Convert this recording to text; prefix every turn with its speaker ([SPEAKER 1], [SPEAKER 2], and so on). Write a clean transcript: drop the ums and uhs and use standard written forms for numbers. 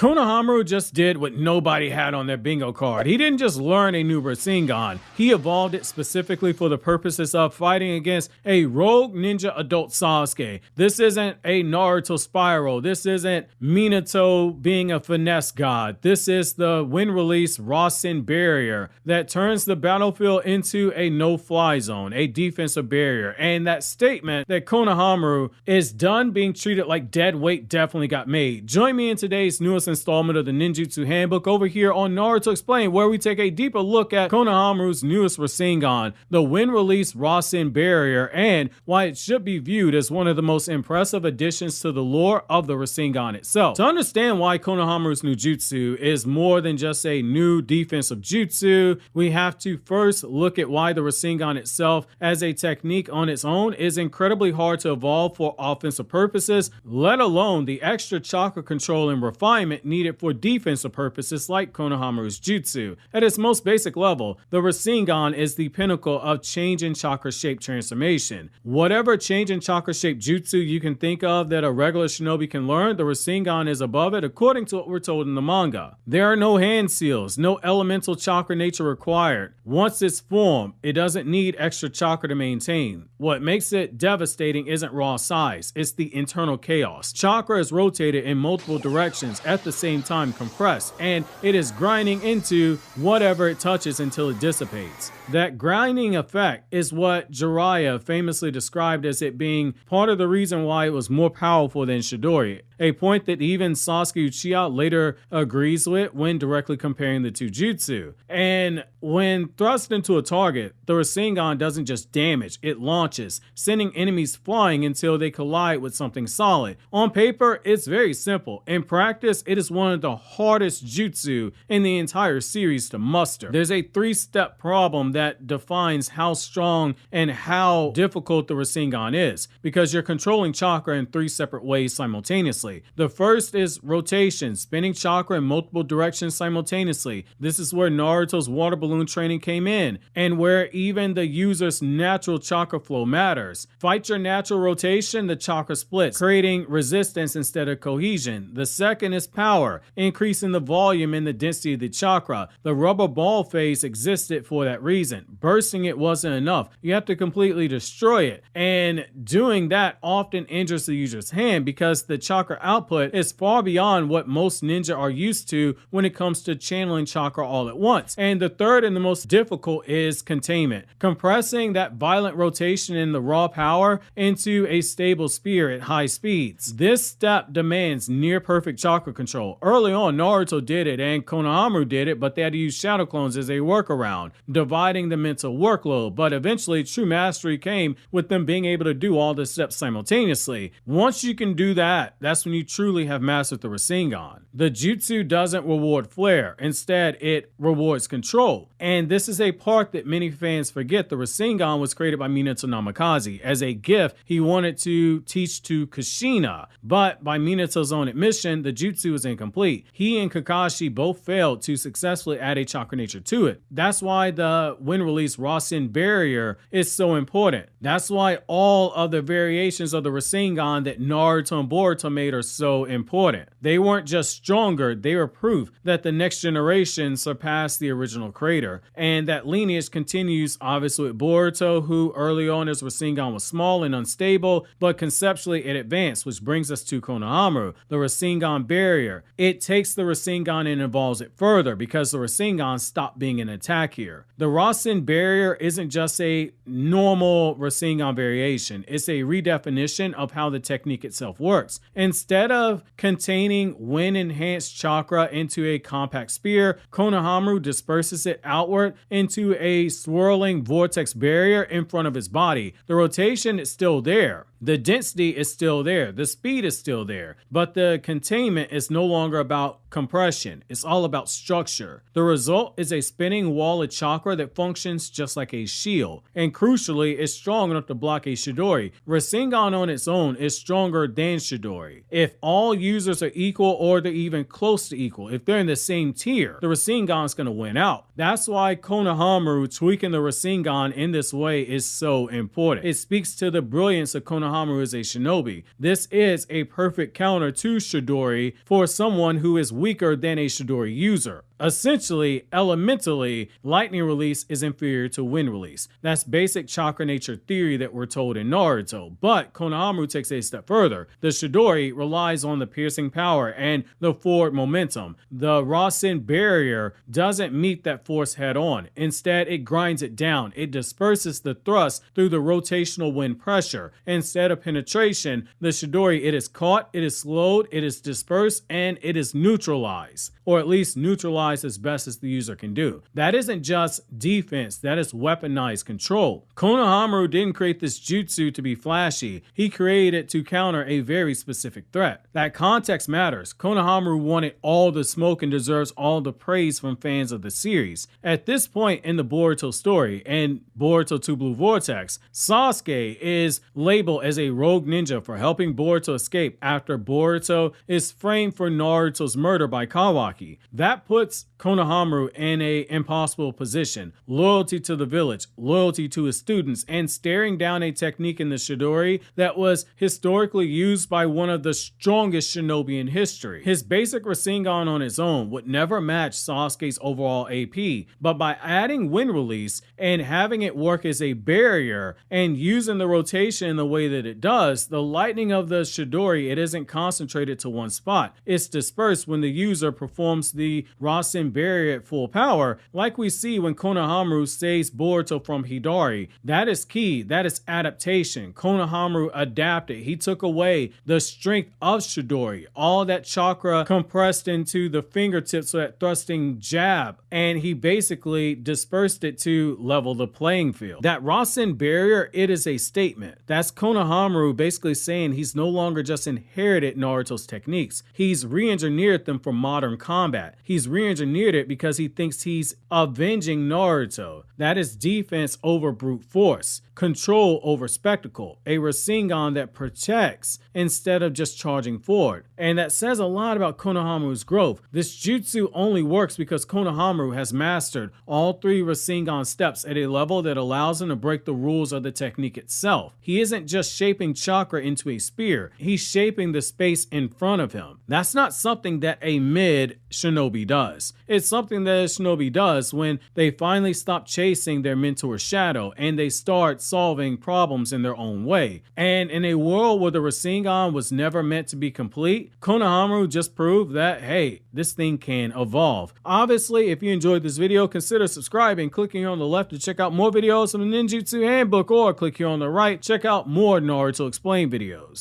[SPEAKER 1] Konohamaru just did what nobody had on their bingo card. He didn't just learn a new Rasengan, he evolved it specifically for the purposes of fighting against a rogue ninja adult Sasuke. This isn't a Naruto spiral, this isn't Minato being a finesse god. This is the Wind Release Rasen Barrier that turns the battlefield into a no-fly zone, a defensive barrier. And that statement that Konohamaru is done being treated like dead weight definitely got made. Join me in today's newest installment of the Ninjutsu Handbook over here on Naruto Explained, where we take a deeper look at Konohamaru's newest Rasengan, the Wind Release Rasen Barrier, and why it should be viewed as one of the most impressive additions to the lore of the Rasengan itself. To understand why Konohamaru's new jutsu is more than just a new defensive jutsu, we have to first look at why the Rasengan itself as a technique on its own is incredibly hard to evolve for offensive purposes, let alone the extra chakra control and refinement needed for defensive purposes like Konohamaru's jutsu. At its most basic level, the Rasengan is the pinnacle of change in chakra shape transformation. Whatever change in chakra shape jutsu you can think of that a regular shinobi can learn, the Rasengan is above it according to what we're told in the manga. There are no hand seals, no elemental chakra nature required. Once it's formed, it doesn't need extra chakra to maintain. What makes it devastating isn't raw size, it's the internal chaos. Chakra is rotated in multiple directions at the same time compressed, and it is grinding into whatever it touches until it dissipates. That grinding effect is what Jiraiya famously described as it being part of the reason why it was more powerful than Chidori, a point that even Sasuke Uchiha later agrees with when directly comparing the two jutsu. And when thrust into a target, the Rasengan doesn't just damage, it launches, sending enemies flying until they collide with something solid. On paper, it's very simple. In practice, it is one of the hardest jutsu in the entire series to muster. There's a three-step problem that defines how strong and how difficult the Rasengan is, because you're controlling chakra in three separate ways simultaneously. The first is rotation, spinning chakra in multiple directions simultaneously. This is where Naruto's water balloon training came in, and where even the user's natural chakra flow matters. Fight your natural rotation, the chakra splits, creating resistance instead of cohesion. The second is power, increasing the volume and the density of the chakra. The rubber ball phase existed for that reason. Bursting it wasn't enough. You have to completely destroy it. And doing that often injures the user's hand because the chakra output is far beyond what most ninja are used to when it comes to channeling chakra all at once. And the third and the most difficult is containment. Compressing that violent rotation in the raw power into a stable spear at high speeds. This step demands near perfect chakra control. Early on, Naruto did it and Konohamaru did it, but they had to use shadow clones as a workaround, dividing the mental workload. But eventually, true mastery came with them being able to do all the steps simultaneously. Once you can do that, that's when you truly have mastered the Rasengan. The jutsu doesn't reward flair. Instead, it rewards control. And this is a part that many fans forget. The Rasengan was created by Minato Namikaze. As a gift, he wanted to teach to Kushina. But by Minato's own admission, the jutsu was incomplete. He and Kakashi both failed to successfully add a chakra nature to it. That's why the Wind Release Rasen Barrier is so important. That's why all of the variations of the Rasengan that Naruto and Boruto made are so important. They weren't just stronger, they were proof that the next generation surpassed the original creator. And that lineage continues obviously with Boruto, who early on his Rasengan was small and unstable, but conceptually it advanced, which brings us to Konohamaru, the Rasengan Barrier. It takes the Rasengan and evolves it further because the Rasengan stopped being an attack here. The Rasen Barrier isn't just a normal Rasengan variation, it's a redefinition of how the technique itself works. Instead of containing wind-enhanced chakra into a compact spear, Konohamaru disperses it outward into a swirling vortex barrier in front of his body. The rotation is still there. The density is still there, the speed is still there, but the containment is no longer about compression, it's all about structure. The result is a spinning wall of chakra that functions just like a shield, and crucially is strong enough to block a Chidori. Rasengan on its own is stronger than Chidori. If all users are equal or they're even close to equal, if they're in the same tier, the Rasengan is going to win out. That's why Konohamaru tweaking the Rasengan in this way is so important. It speaks to the brilliance of Konohamaru Konohamaru is a shinobi. This is a perfect counter to Chidori for someone who is weaker than a Chidori user. Essentially, elementally, lightning release is inferior to wind release. That's basic chakra nature theory that we're told in Naruto, but Konohamaru takes it a step further. The Chidori relies on the piercing power and the forward momentum. The Rasen Barrier doesn't meet that force head on. Instead, it grinds it down. It disperses the thrust through the rotational wind pressure. Instead of penetration, the Chidori, it is caught, it is slowed, it is dispersed, and it is neutralized, or at least neutralized as best as the user can do. That isn't just defense, that is weaponized control. Konohamaru didn't create this jutsu to be flashy. He created it to counter a very specific threat. That context matters. Konohamaru wanted all the smoke and deserves all the praise from fans of the series. At this point in the Boruto story and Boruto Two Blue Vortex, Sasuke is labeled as a rogue ninja for helping Boruto escape after Boruto is framed for Naruto's murder by Kawaki. That puts Konohamaru in an impossible position. Loyalty to the village, loyalty to his students, and staring down a technique in the Chidori that was historically used by one of the strongest shinobi in history. His basic Rasengan on its own would never match Sasuke's overall AP, but by adding wind release and having it work as a barrier and using the rotation in the way that it does, the lightning of the Chidori, it isn't concentrated to one spot. It's dispersed when the user performs the Rasen Barrier at full power, like we see when Konohamaru saves Boruto from Chidori. That is key. That is adaptation. Konohamaru adapted. He took away the strength of Chidori, all that chakra compressed into the fingertips of that thrusting jab, and he basically dispersed it to level the playing field. That Rasen Barrier, it is a statement. That's Konohamaru basically saying he's no longer just inherited Naruto's techniques. He's re-engineered them for modern combat. He's re-engineered it because he thinks he's avenging Naruto. That is defense over brute force, control over spectacle, a Rasengan that protects instead of just charging forward. And that says a lot about Konohamaru's growth. This jutsu only works because Konohamaru has mastered all three Rasengan steps at a level that allows him to break the rules of the technique itself. He isn't just shaping chakra into a spear, he's shaping the space in front of him. That's not something that a mid shinobi does. It's something that a shinobi does when they finally stop chasing their mentor's shadow and they start solving problems in their own way. And in a world where the Rasengan was never meant to be complete, Konohamaru just proved that, hey, this thing can evolve. Obviously, if you enjoyed this video, consider subscribing, clicking here on the left to check out more videos from the Ninjutsu Handbook, or click here on the right, check out more Naruto Explained videos.